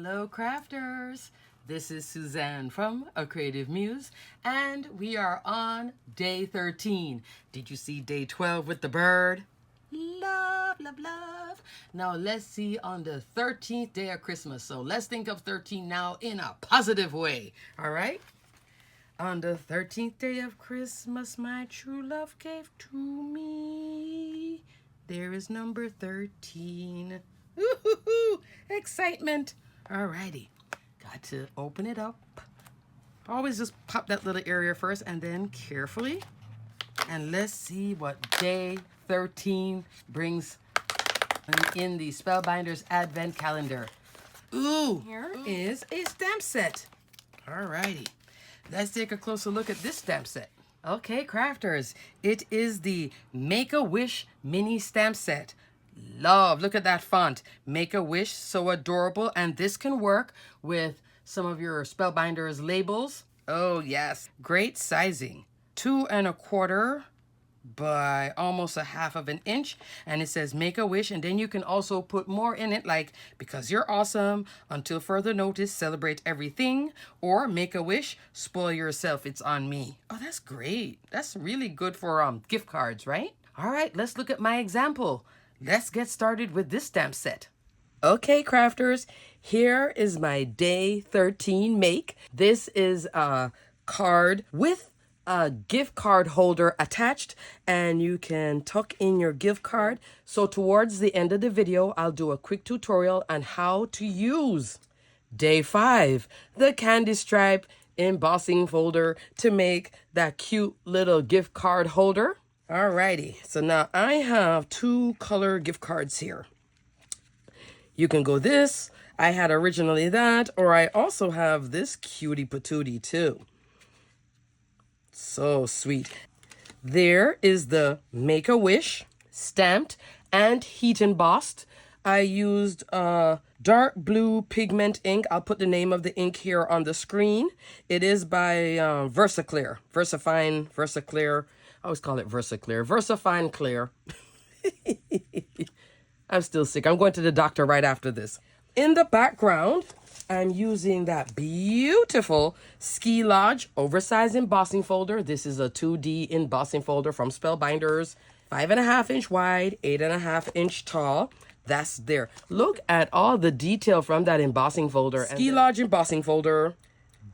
Hello crafters, this is Suzanne from A Creative Muse and we are on day 13. Did you see day 12 with the bird? Love, love, love. Now let's see on the 13th day of Christmas. So let's think of 13 now in a positive way, all right? On the 13th day of Christmas, my true love gave to me. There is number 13. Woo-hoo-hoo! Excitement. Alrighty. Got to open it up. Always just pop that little area first and then carefully. And let's see what day 13 brings in the Spellbinders Advent Calendar. Ooh, here is a stamp set. Alrighty. Let's take a closer look at this stamp set. Okay, crafters, it is the Make-A-Wish mini stamp set. Love, look at that font. Make-A-Wish, so adorable. And this can work with some of your Spellbinders labels. Oh yes, great sizing. 2 1/4 by almost 1/2 inch. And it says Make-A-Wish, and then you can also put more in it, like because you're awesome, until further notice, celebrate everything, or Make-A-Wish, spoil yourself, it's on me. Oh, that's great. That's really good for gift cards, right? All right, let's look at my example. Let's get started with this stamp set. Okay, crafters, here is my day 13 make. This is a card with a gift card holder attached, and you can tuck in your gift card. So towards the end of the video, I'll do a quick tutorial on how to use day 5, the candy stripe embossing folder to make that cute little gift card holder. Alrighty, so now I have 2 color gift cards here. You can go this, I had originally that, or I also have this cutie patootie too. So sweet. There is the Make-A-Wish stamped and heat embossed. I used dark blue pigment ink. I'll put the name of the ink here on the screen. It is by VersaClear. VersaClear. I always call it VersaClear. VersaFine Clear. I'm still sick. I'm going to the doctor right after this. In the background, I'm using that beautiful Ski Lodge oversized embossing folder. This is a 2D embossing folder from Spellbinders. 5.5 inch wide, 8.5 inch tall. That's there. Look at all the detail from that embossing folder. Ski Lodge embossing folder.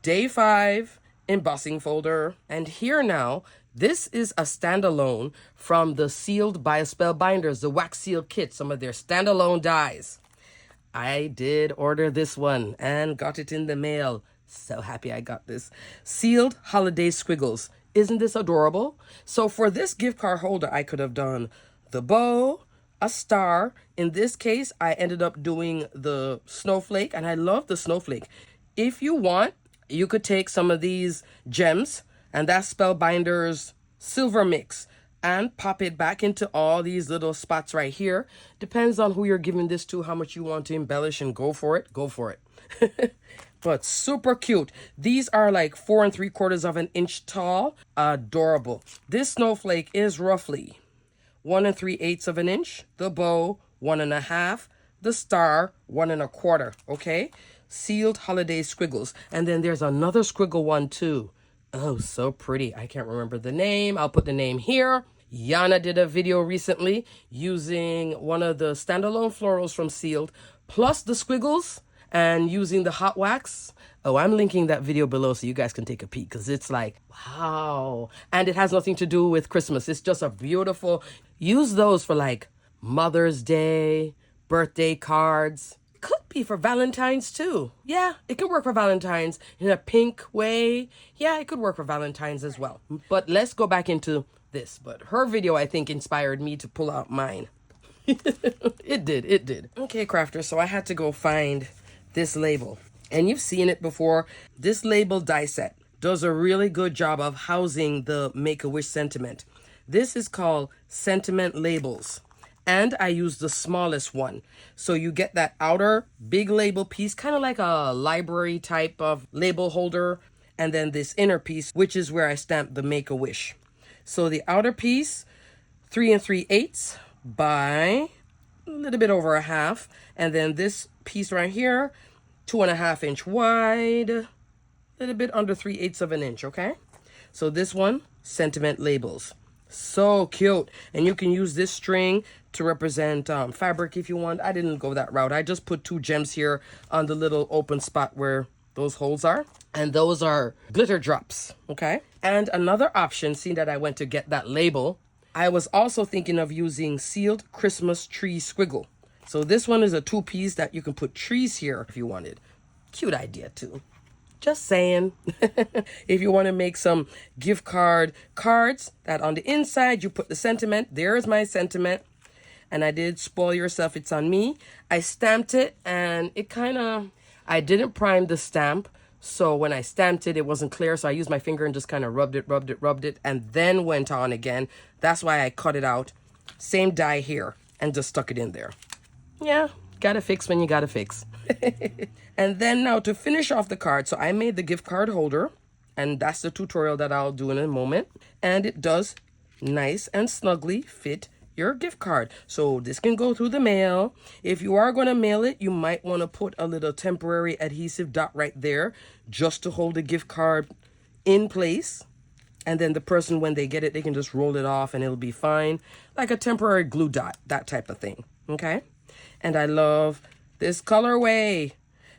Day 5 embossing folder. And here now, this is a standalone from the Sealed by Spellbinders, the wax seal kit, some of their standalone dies. I did order this one and got it in the mail. So happy I got this. Sealed holiday squiggles. Isn't this adorable? So for this gift card holder, I could have done the bow, a star. In this case, I ended up doing the snowflake, and I love the snowflake. If you want, you could take some of these gems, and that's Spellbinders Silver Mix, and pop it back into all these little spots right here. Depends on who you're giving this to, how much you want to embellish, and go for it. Go for it. But super cute. These are like 4 3/4 inch tall. Adorable. This snowflake is roughly 1 3/8 inch. The bow, 1 1/2. The star, 1 1/4. Okay? Sealed holiday squiggles. And then there's another squiggle one too. Oh, so pretty. I can't remember the name. I'll put the name here. Yana did a video recently using one of the standalone florals from Sealed, plus the squiggles, and using the hot wax. Oh, I'm linking that video below so you guys can take a peek, because it's like, wow. And it has nothing to do with Christmas. It's just a beautiful, use those for like Mother's Day, birthday cards. Could be for Valentine's too. Yeah, it could work for Valentine's in a pink way. Yeah, it could work for Valentine's as well. But let's go back into this. But her video, I think, inspired me to pull out mine. It did. Okay, crafters, so I had to go find this label. And you've seen it before. This label die set does a really good job of housing the Make-A-Wish sentiment. This is called Sentiment Labels. And I use the smallest one. So you get that outer big label piece, kind of like a library type of label holder. And then this inner piece, which is where I stamp the Make-A-Wish. So the outer piece, 3 3/8 by a little bit over 1/2. And then this piece right here, 2.5 inch wide, a little bit under 3/8 of an inch, okay? So this one, sentiment labels. So cute. And you can use this string to represent fabric if you want. I didn't go that route. I just put 2 gems here on the little open spot where those holes are. And those are glitter drops, okay? And another option, seeing that I went to get that label, I was also thinking of using sealed Christmas tree squiggle. So this one is a 2-piece that you can put trees here if you wanted. Cute idea too. Just saying. If you want to make some gift cards that on the inside you put the sentiment. There's my sentiment. And I did spoil yourself. It's on me. I stamped it and it kind of, I didn't prime the stamp. So when I stamped it, it wasn't clear. So I used my finger and just kind of rubbed it, and then went on again. That's why I cut it out. Same die here and just stuck it in there. Yeah, gotta fix when you gotta fix. And then now to finish off the card, so I made the gift card holder, and that's the tutorial that I'll do in a moment. And it does nice and snugly fit your gift card. So this can go through the mail. If you are going to mail it, you might want to put a little temporary adhesive dot right there just to hold the gift card in place. And then the person, when they get it, they can just roll it off and it'll be fine. Like a temporary glue dot, that type of thing. Okay? And I love this colorway.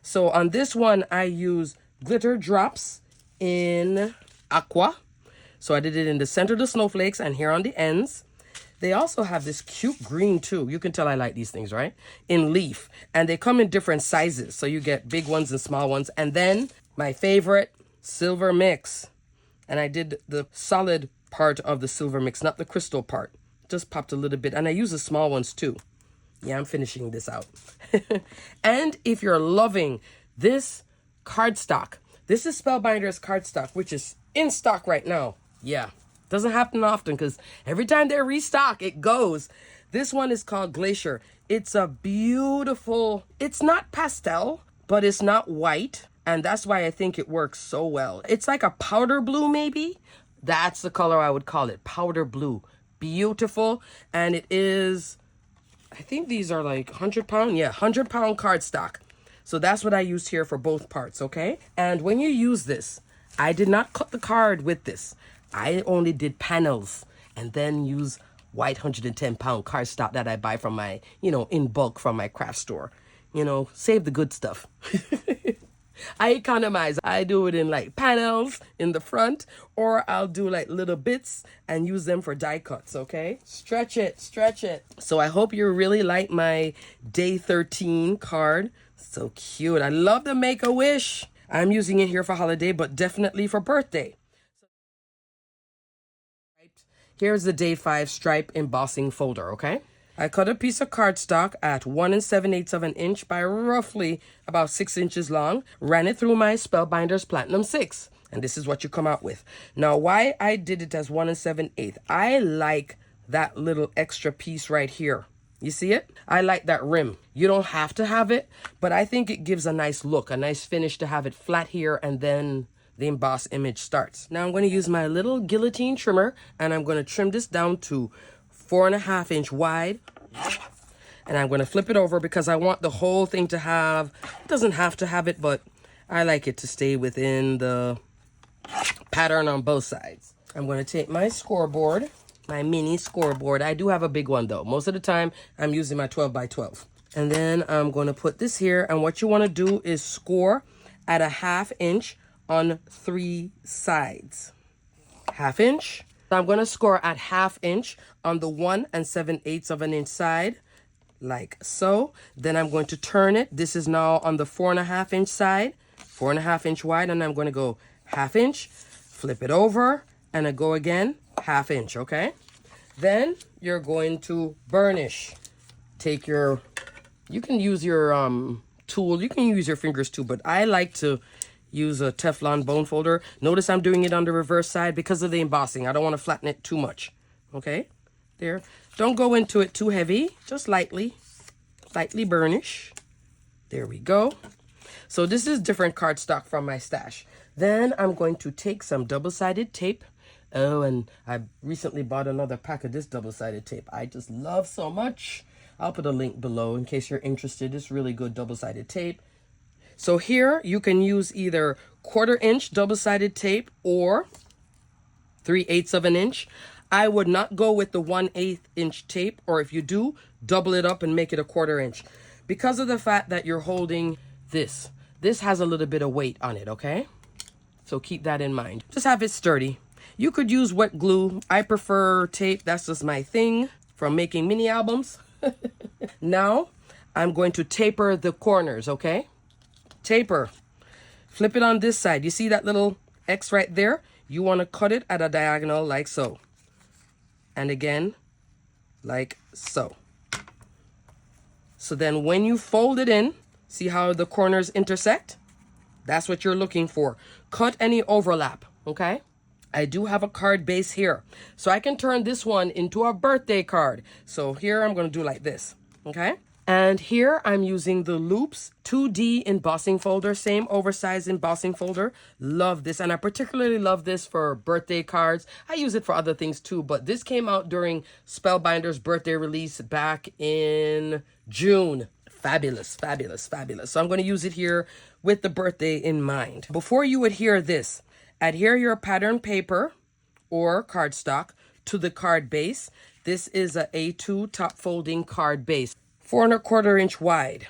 So on this one, I use glitter drops in aqua. So I did it in the center of the snowflakes and here on the ends. They also have this cute green too. You can tell I like these things, right? In leaf. And they come in different sizes. So you get big ones and small ones. And then my favorite, silver mix. And I did the solid part of the silver mix, not the crystal part. Just popped a little bit. And I use the small ones too. Yeah, I'm finishing this out. And if you're loving this cardstock, this is Spellbinders cardstock, which is in stock right now. Yeah, doesn't happen often because every time they restock, it goes. This one is called Glacier. It's a beautiful, it's not pastel, but it's not white. And that's why I think it works so well. It's like a powder blue, maybe. That's the color I would call it, powder blue. Beautiful. And it is, I think these are like 100 pound. Yeah, 100 pound cardstock. So that's what I used here for both parts, okay? And when you use this, I did not cut the card with this. I only did panels and then use white 110 pound cardstock that I buy from my, in bulk from my craft store. Save the good stuff. I economize. I do it in like panels in the front, or I'll do like little bits and use them for die cuts, okay? Stretch it, stretch it. So I hope you really like my day 13 card. So cute. I love the Make-A-Wish. I'm using it here for holiday, but definitely for birthday. Here's the day 5 stripe embossing folder, okay? I cut a piece of cardstock at 1 7/8 of an inch by roughly about 6 inches long, ran it through my Spellbinders Platinum 6, and this is what you come out with. Now, why I did it as 1 7/8, I like that little extra piece right here. You see it? I like that rim. You don't have to have it, but I think it gives a nice look, a nice finish to have it flat here, and then the emboss image starts. Now I'm going to use my little guillotine trimmer, and I'm going to trim this down to 4.5 inch wide. And I'm going to flip it over because I want the whole thing to have, it doesn't have to have it, but I like it to stay within the pattern on both sides. I'm going to take my scoreboard, my mini scoreboard. I do have a big one though. Most of the time I'm using my 12 by 12. And then I'm going to put this here, and what you want to do is score at 1/2 inch on 3 sides. 1/2 inch. I'm going to score at 1/2 inch on the 1 7/8 of an inch side, like so. Then I'm going to turn it. This is now on the 4.5 inch side, 4.5 inch wide, and I'm going to go 1/2 inch, flip it over, and I go again, 1/2 inch, okay? Then you're going to burnish. Take your, you can use your tool, you can use your fingers too, but I like to use a Teflon bone folder. Notice I'm doing it on the reverse side because of the embossing. I don't want to flatten it too much. Okay, there. Don't go into it too heavy. Just lightly burnish. There we go. So this is different cardstock from my stash. Then I'm going to take some double-sided tape. Oh, and I recently bought another pack of this double-sided tape. I just love so much. I'll put a link below in case you're interested. It's really good double-sided tape. So here you can use either 1/4 inch double-sided tape or 3/8 of an inch. I would not go with the 1/8 inch tape, or if you do, double it up and make it a 1/4 inch. Because of the fact that you're holding this. This has a little bit of weight on it, okay? So keep that in mind. Just have it sturdy. You could use wet glue. I prefer tape. That's just my thing from making mini albums. Now, I'm going to taper the corners, okay? Taper. Flip it on this side. You see that little X right there? You want to cut it at a diagonal like so. And again, like so. So then when you fold it in, see how the corners intersect? That's what you're looking for. Cut any overlap, okay? I do have a card base here. So I can turn this one into a birthday card. So here I'm going to do like this, okay? And here I'm using the Loops 2D embossing folder, same oversized embossing folder. Love this, and I particularly love this for birthday cards. I use it for other things too, but this came out during Spellbinders' birthday release back in June. Fabulous, fabulous, fabulous. So I'm going to use it here with the birthday in mind. Before you adhere this, adhere your pattern paper or cardstock to the card base. This is a A2 top folding card base. 4 1/4 inch wide,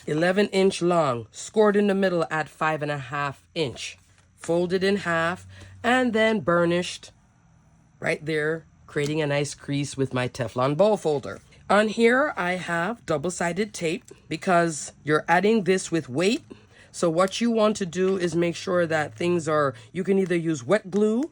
11 inch long, scored in the middle at 5 1/2 inch, folded in half, and then burnished right there, creating a nice crease with my Teflon bowl folder. On here, I have double-sided tape because you're adding this with weight. So what you want to do is make sure that things are, you can either use wet glue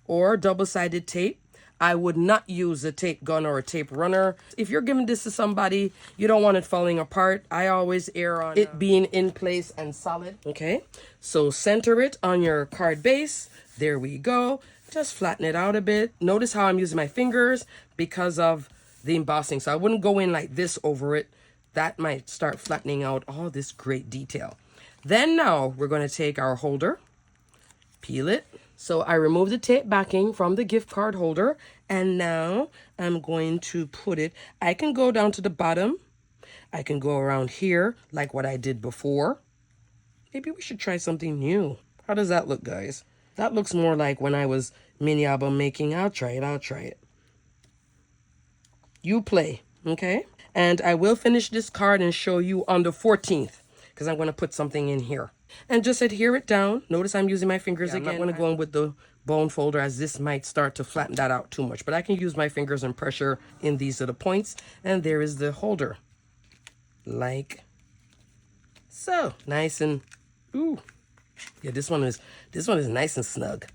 or double-sided tape. I would not use a tape gun or a tape runner. If you're giving this to somebody, you don't want it falling apart. I always err on it being in place and solid. Okay, so center it on your card base. There we go. Just flatten it out a bit. Notice how I'm using my fingers because of the embossing. So I wouldn't go in like this over it. That might start flattening out all this great detail. Then now we're going to take our holder, peel it. So I removed the tape backing from the gift card holder, and now I'm going to put it, I can go down to the bottom. I can go around here like what I did before. Maybe we should try something new. How does that look, guys? That looks more like when I was mini album making. I'll try it. You play, okay? And I will finish this card and show you on the 14th because I'm going to put something in here. And just adhere it down. Notice I'm using my fingers again. I'm not going to go in with the bone folder as this might start to flatten that out too much. But I can use my fingers and pressure in these little points. And there is the holder. Like so. Nice and, ooh. Yeah, this one is nice and snug.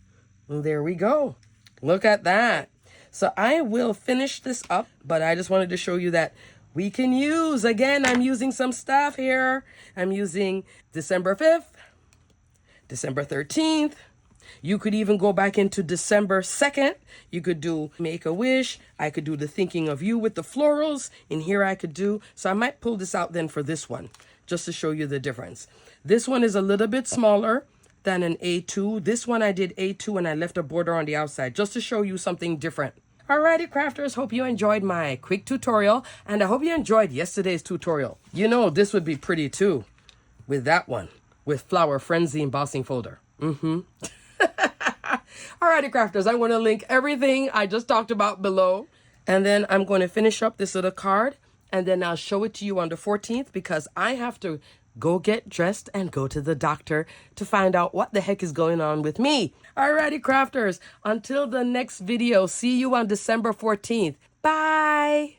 And there we go. Look at that. So I will finish this up, but I just wanted to show you that we can use, again, I'm using some stuff here. I'm using December 5th, December 13th. You could even go back into December 2nd. You could do Make a Wish. I could do the Thinking of You with the florals. In here I could do, so I might pull this out then for this one, just to show you the difference. This one is a little bit smaller than an A2. This one I did A2 and I left a border on the outside, just to show you something different. Alrighty, crafters, hope you enjoyed my quick tutorial, and I hope you enjoyed yesterday's tutorial. You know, this would be pretty too, with that one, with Flower Frenzy embossing folder. Alrighty, crafters, I'm going to link everything I just talked about below, and then I'm going to finish up this little card, and then I'll show it to you on the 14th, because I have to go get dressed and go to the doctor to find out what the heck is going on with me. Alrighty, crafters, until the next video, see you on December 14th. Bye!